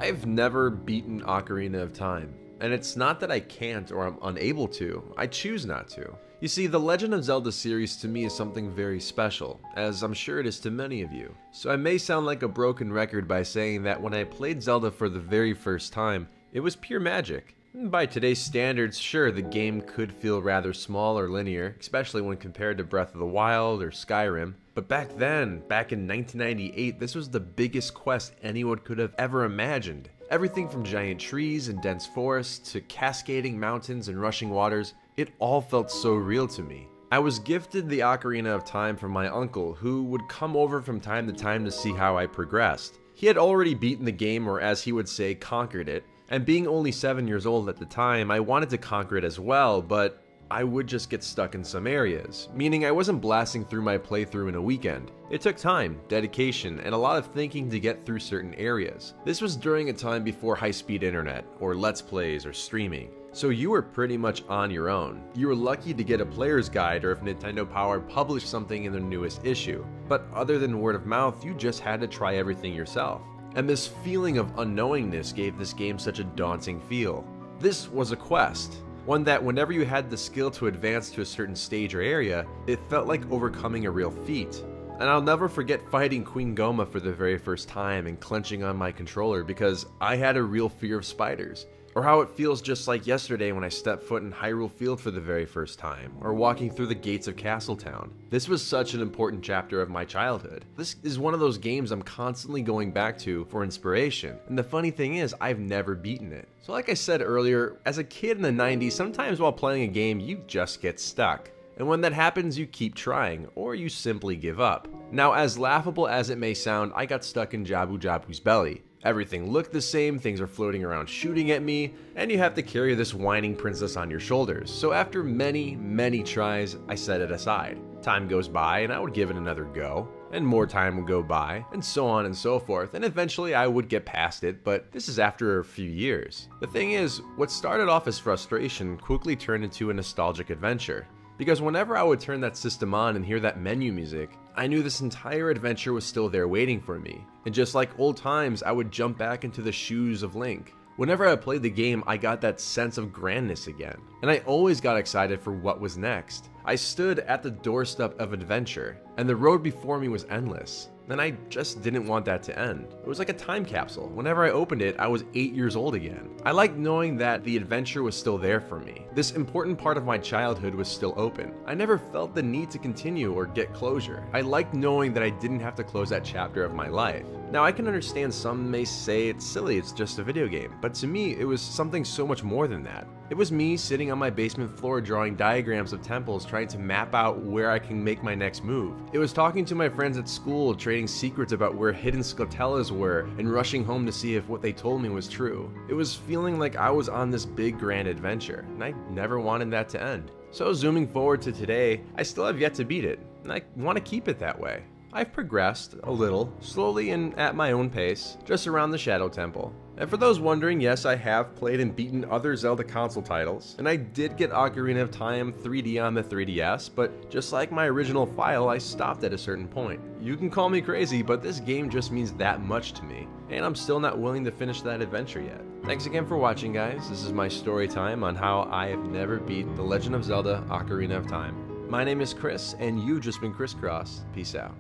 I've never beaten Ocarina of Time, and it's not that I can't or I'm unable to, I choose not to. You see, the Legend of Zelda series to me is something very special, as I'm sure it is to many of you. So I may sound like a broken record by saying that when I played Zelda for the very first time, it was pure magic. By today's standards, sure, the game could feel rather small or linear, especially when compared to Breath of the Wild or Skyrim. But back then, back in 1998, this was the biggest quest anyone could have ever imagined. Everything from giant trees and dense forests to cascading mountains and rushing waters, it all felt so real to me. I was gifted the Ocarina of Time from my uncle, who would come over from time to time to see how I progressed. He had already beaten the game, or as he would say, conquered it. And being only 7 years old at the time, I wanted to conquer it as well, but I would just get stuck in some areas, meaning I wasn't blasting through my playthrough in a weekend. It took time, dedication, and a lot of thinking to get through certain areas. This was during a time before high-speed internet, or let's plays, or streaming. So you were pretty much on your own. You were lucky to get a player's guide or if Nintendo Power published something in their newest issue. But other than word of mouth, you just had to try everything yourself. And this feeling of unknowingness gave this game such a daunting feel. This was a quest, one that whenever you had the skill to advance to a certain stage or area, it felt like overcoming a real feat. And I'll never forget fighting Queen Goma for the very first time and clenching on my controller because I had a real fear of spiders. Or how it feels just like yesterday when I stepped foot in Hyrule Field for the very first time, or walking through the gates of Castletown. This was such an important chapter of my childhood. This is one of those games I'm constantly going back to for inspiration, and the funny thing is, I've never beaten it. So like I said earlier, as a kid in the 90s, sometimes while playing a game, you just get stuck. And when that happens, you keep trying, or you simply give up. Now, as laughable as it may sound, I got stuck in Jabu Jabu's belly. Everything looked the same, things are floating around shooting at me, and you have to carry this whining princess on your shoulders. So after many tries, I set it aside. Time goes by and I would give it another go, and more time would go by, and so on and so forth, and eventually I would get past it, but this is after a few years. The thing is, what started off as frustration quickly turned into a nostalgic adventure. Because whenever I would turn that system on and hear that menu music, I knew this entire adventure was still there waiting for me. And just like old times, I would jump back into the shoes of Link. Whenever I played the game, I got that sense of grandness again. And I always got excited for what was next. I stood at the doorstep of adventure, and the road before me was endless. And I just didn't want that to end. It was like a time capsule. Whenever I opened it, I was 8 years old again. I liked knowing that the adventure was still there for me. This important part of my childhood was still open. I never felt the need to continue or get closure. I liked knowing that I didn't have to close that chapter of my life. Now, I can understand some may say it's silly, it's just a video game, but to me, it was something so much more than that. It was me sitting on my basement floor drawing diagrams of temples trying to map out where I can make my next move. It was talking to my friends at school, trading secrets about where hidden Scotellas were, and rushing home to see if what they told me was true. It was feeling like I was on this big grand adventure, and I never wanted that to end. So zooming forward to today, I still have yet to beat it, and I want to keep it that way. I've progressed a little, slowly and at my own pace, just around the Shadow Temple. And for those wondering, yes, I have played and beaten other Zelda console titles, and I did get Ocarina of Time 3D on the 3DS, but just like my original file, I stopped at a certain point. You can call me crazy, but this game just means that much to me, and I'm still not willing to finish that adventure yet. Thanks again for watching, guys. This is my story time on how I have never beat The Legend of Zelda Ocarina of Time. My name is Chris, and you've just been ChrisCross. Peace out.